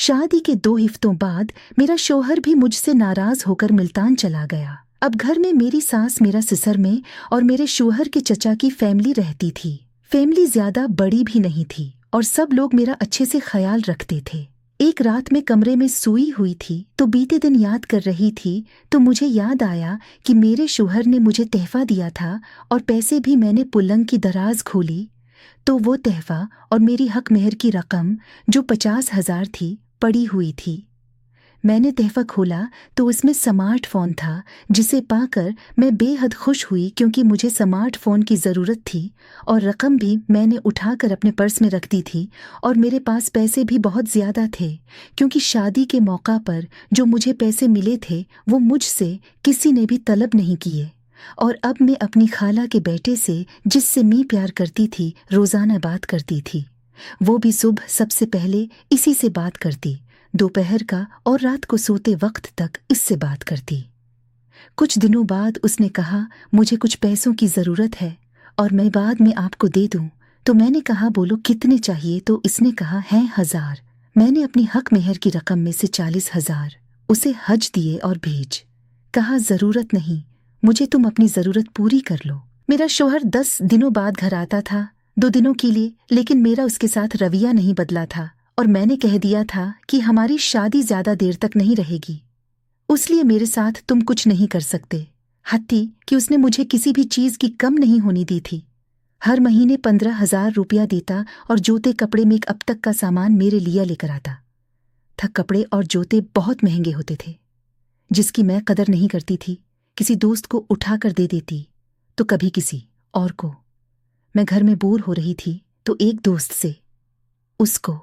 शादी के 2 हफ्तों बाद मेरा शौहर भी मुझसे नाराज होकर मुल्तान चला गया। अब घर में मेरी सास, मेरा ससुर में और मेरे शौहर के चचा की फैमिली रहती थी। फैमिली ज्यादा बड़ी भी नहीं थी और सब लोग मेरा अच्छे से ख्याल रखते थे। एक रात में कमरे में सोई हुई थी तो बीते दिन याद कर रही थी तो मुझे याद आया कि मेरे शौहर ने मुझे तहफा दिया था और पैसे भी मैंने पलंग की दराज खोली तो वो तहफा और मेरी हक मेहर की रकम जो 50,000 थी पड़ी हुई थी। मैंने तहफा खोला तो उसमें स्मार्टफोन था जिसे पाकर मैं बेहद खुश हुई क्योंकि मुझे स्मार्टफोन की ज़रूरत थी और रकम भी मैंने उठाकर अपने पर्स में रख दी थी और मेरे पास पैसे भी बहुत ज़्यादा थे क्योंकि शादी के मौका पर जो मुझे पैसे मिले थे वो मुझसे किसी ने भी तलब नहीं किए। और अब मैं अपनी खाला के बेटे से जिससे मैं प्यार करती थी रोज़ाना बात करती थी। वो भी सुबह सबसे पहले इसी से बात करती, दोपहर का और रात को सोते वक्त तक इससे बात करती। कुछ दिनों बाद उसने कहा मुझे कुछ पैसों की ज़रूरत है और मैं बाद में आपको दे दूं। तो मैंने कहा बोलो कितने चाहिए? तो इसने कहा है 1000। मैंने अपनी हक मेहर की रकम में से 40,000 उसे हज दिए और भेज। कहा ज़रूरत नहीं, मुझे तुम अपनी ज़रूरत पूरी कर लो। मेरा शौहर 10 दिनों बाद घर आता था, 2 दिनों के लिए, लेकिन मेरा उसके साथ रवैया नहीं बदला था और मैंने कह दिया था कि हमारी शादी ज्यादा देर तक नहीं रहेगी, उसलिए मेरे साथ तुम कुछ नहीं कर सकते। हत्ती कि उसने मुझे किसी भी चीज की कम नहीं होने दी थी। हर महीने 15,000 रुपया देता और जूते कपड़े में अब तक का सामान मेरे लिए लेकर आता था। कपड़े और जूते बहुत महंगे होते थे जिसकी मैं कदर नहीं करती थी। किसी दोस्त को उठा कर दे देती तो कभी किसी और को। मैं घर में बोर हो रही थी तो एक दोस्त से उसको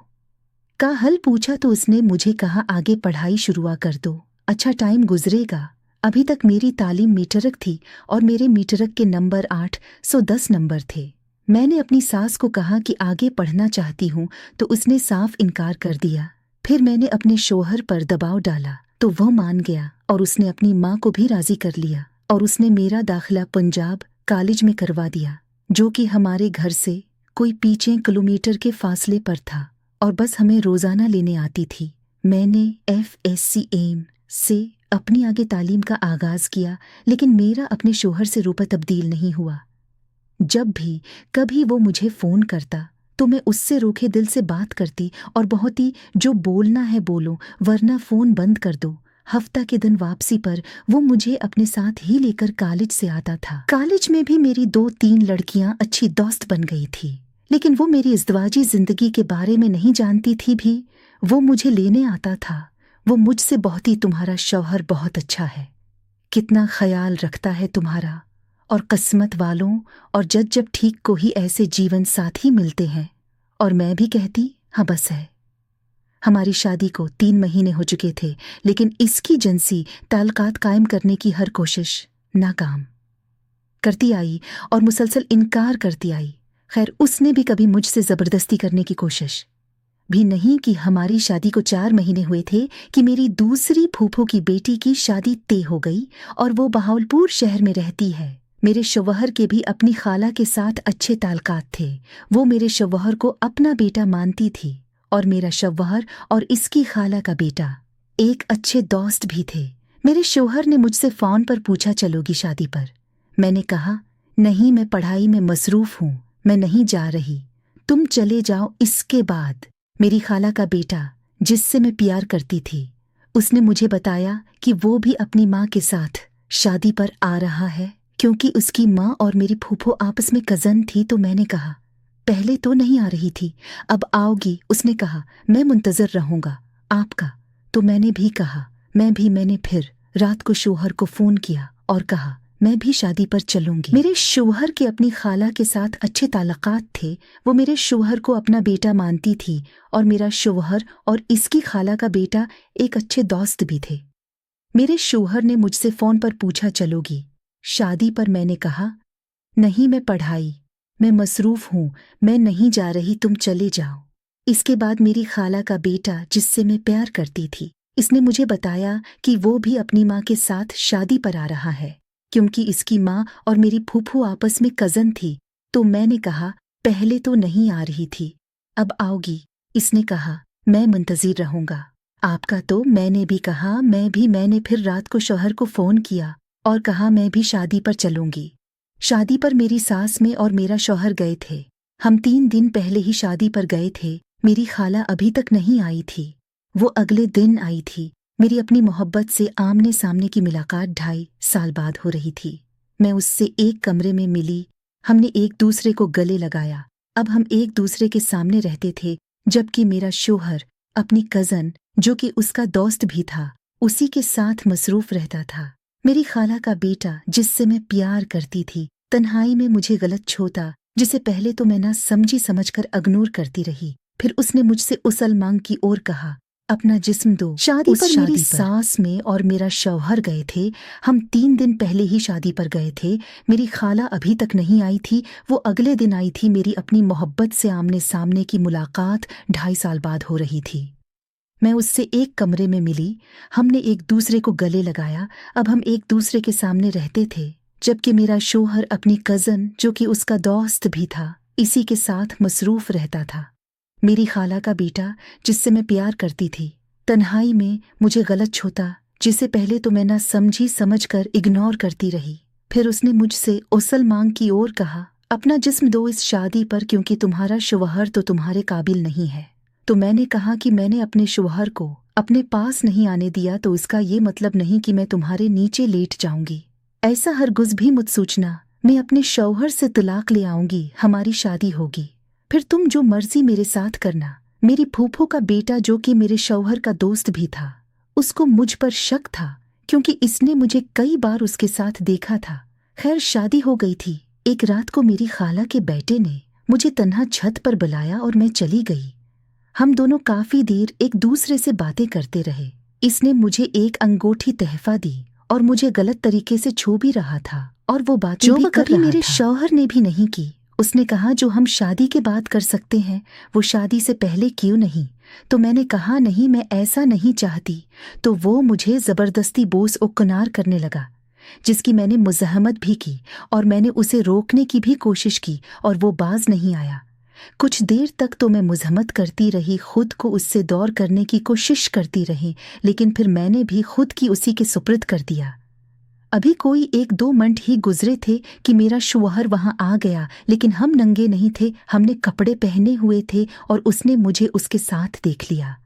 का हल पूछा तो उसने मुझे कहा आगे पढ़ाई शुरू कर दो, अच्छा टाइम गुजरेगा। अभी तक मेरी तालीम मीटरक थी और मेरे मीटरक के नंबर 810 नंबर थे। मैंने अपनी सास को कहा कि आगे पढ़ना चाहती हूँ तो उसने साफ इनकार कर दिया। फिर मैंने अपने शौहर पर दबाव डाला तो वह मान गया और उसने अपनी माँ को भी राजी कर लिया और उसने मेरा दाखिला पंजाब कॉलेज में करवा दिया जो कि हमारे घर से कोई 5 किलोमीटर के फासले पर था और बस हमें रोज़ाना लेने आती थी। मैंने FSCM से अपनी आगे तालीम का आगाज़ किया लेकिन मेरा अपने शौहर से रुपा तब्दील नहीं हुआ। जब भी कभी वो मुझे फ़ोन करता तो मैं उससे रोके दिल से बात करती और बहुत ही जो बोलना है बोलो वरना फ़ोन बंद कर दो। हफ्ता के दिन वापसी पर वो मुझे अपने साथ ही लेकर कॉलेज से आता था। कॉलेज में भी मेरी 2-3 लड़कियां अच्छी दोस्त बन गई थी लेकिन वो मेरी इज़्दवाजी ज़िंदगी के बारे में नहीं जानती थी भी। वो मुझे लेने आता था। वो मुझसे बहुत ही तुम्हारा शौहर बहुत अच्छा है, कितना ख्याल रखता है तुम्हारा और किस्मत वालों और जब ठीक को ही ऐसे जीवन साथी मिलते हैं। और मैं भी कहती हाँ बस है। हमारी शादी को 3 महीने हो चुके थे लेकिन इसकी जिनसी ताल्लुकात कायम करने की हर कोशिश नाकाम करती आई और मुसलसल इनकार करती आई। खैर उसने भी कभी मुझसे ज़बरदस्ती करने की कोशिश भी नहीं की। हमारी शादी को 4 महीने हुए थे कि मेरी दूसरी फूफो की बेटी की शादी तय हो गई और वो बहावलपुर शहर में रहती है। मेरे शौहर के भी अपनी खाला के साथ अच्छे ताल्लुकात थे। वो मेरे शौहर को अपना बेटा मानती थी और मेरा शौहर और इसकी खाला का बेटा एक अच्छे दोस्त भी थे। मेरे शौहर ने मुझसे फ़ोन पर पूछा चलोगी शादी पर? मैंने कहा नहीं, मैं पढ़ाई में मसरूफ़ हूँ, मैं नहीं जा रही, तुम चले जाओ। इसके बाद मेरी खाला का बेटा जिससे मैं प्यार करती थी उसने मुझे बताया कि वो भी अपनी माँ के साथ शादी पर आ रहा है क्योंकि उसकी माँ और मेरी फूफो आपस में कज़न थी। तो मैंने कहा पहले तो नहीं आ रही थी, अब आओगी? उसने कहा मैं मुंतज़र रहूँगा आपका। तो मैंने भी कहा मैंने फिर रात को शौहर को फ़ोन किया और कहा मैं भी शादी पर चलूंगी। मेरे शौहर के अपनी खाला के साथ अच्छे ताल्लुकात थे। वो मेरे शौहर को अपना बेटा मानती थी और मेरा शौहर और इसकी खाला का बेटा एक अच्छे दोस्त भी थे। मेरे शौहर ने मुझसे फ़ोन पर पूछा चलोगी शादी पर? मैंने कहा नहीं, मैं पढ़ाई में मसरूफ़ हूँ, मैं नहीं जा रही, तुम चले जाओ। इसके बाद मेरी खाला का बेटा जिससे मैं प्यार करती थी इसने मुझे बताया कि वो भी अपनी माँ के साथ शादी पर आ रहा है क्योंकि इसकी माँ और मेरी फूफू आपस में कज़न थी। तो मैंने कहा पहले तो नहीं आ रही थी, अब आओगी? इसने कहा मैं मुंतजिर रहूंगा आपका। तो मैंने भी कहा मैंने फिर रात को शौहर को फ़ोन किया और कहा मैं भी शादी पर चलूंगी। शादी पर मेरी सास में और मेरा शौहर गए थे। हम 3 दिन पहले ही शादी पर गए थे। मेरी खाला अभी तक नहीं आई थी, वो अगले दिन आई थी। मेरी अपनी मोहब्बत से आमने सामने की मुलाकात 2.5 साल बाद हो रही थी। मैं उससे एक कमरे में मिली, हमने एक दूसरे को गले लगाया। अब हम एक दूसरे के सामने रहते थे, जबकि मेरा शौहर अपनी कज़न, जो कि उसका दोस्त भी था, उसी के साथ मसरूफ रहता था। मेरी खाला का बेटा, जिससे मैं प्यार करती थी, तन्हाई में मुझे गलत छोता, जिसे पहले तो मैं ना समझी समझकर इग्नोर करती रही। फिर उसने मुझसे उसल मांग की ओर कहा, अपना जिस्म दो। शादी पर मेरी सास में और मेरा शौहर गए थे। हम 3 दिन पहले ही शादी पर गए थे। मेरी खाला अभी तक नहीं आई थी, वो अगले दिन आई थी। मेरी अपनी मोहब्बत से आमने सामने की मुलाकात 2.5 साल बाद हो रही थी। मैं उससे एक कमरे में मिली, हमने एक दूसरे को गले लगाया। अब हम एक दूसरे के सामने रहते थे, जबकि मेरा शौहर अपनी कज़न, जो कि उसका दोस्त भी था, इसी के साथ मसरूफ रहता था। मेरी खाला का बेटा, जिससे मैं प्यार करती थी, तन्हाई में मुझे गलत छोता, जिसे पहले तो मैं ना समझी समझकर इग्नोर करती रही। फिर उसने मुझसे उसल मांग की ओर कहा, अपना जिस्म दो इस शादी पर, क्योंकि तुम्हारा शौहर तो तुम्हारे काबिल नहीं है। तो मैंने कहा कि मैंने अपने शौहर को अपने पास नहीं आने दिया, तो इसका ये मतलब नहीं कि मैं तुम्हारे नीचे लेट जाऊंगी। ऐसा हरगिज़ भी मत सोचना। मैं अपने शौहर से तलाक ले आऊंगी, हमारी शादी होगी, फिर तुम जो मर्जी मेरे साथ करना। मेरी फूफो का बेटा, जो कि मेरे शौहर का दोस्त भी था, उसको मुझ पर शक था, क्योंकि इसने मुझे कई बार उसके साथ देखा था। खैर, शादी हो गई थी। एक रात को मेरी खाला के बेटे ने मुझे तन्हा छत पर बुलाया और मैं चली गई। हम दोनों काफी देर एक दूसरे से बातें करते रहे। इसने मुझे एक अंगूठी तहफा दी और मुझे गलत तरीके से छू भी रहा था, और वो बातें जो भी कभी मेरे शौहर ने भी नहीं की। उसने कहा, जो हम शादी के बाद कर सकते हैं, वो शादी से पहले क्यों नहीं? तो मैंने कहा, नहीं, मैं ऐसा नहीं चाहती। तो वो मुझे ज़बरदस्ती बोस उकनार करने लगा, जिसकी मैंने मुज़ाहमत भी की और मैंने उसे रोकने की भी कोशिश की, और वो बाज नहीं आया। कुछ देर तक तो मैं मुज़ाहमत करती रही, खुद को उससे दूर करने की कोशिश करती रही, लेकिन फिर मैंने भी खुद की उसी के सुपुर्द कर दिया। अभी कोई 1-2 मिनट ही गुजरे थे कि मेरा शौहर वहां आ गया, लेकिन हम नंगे नहीं थे, हमने कपड़े पहने हुए थे और उसने मुझे उसके साथ देख लिया।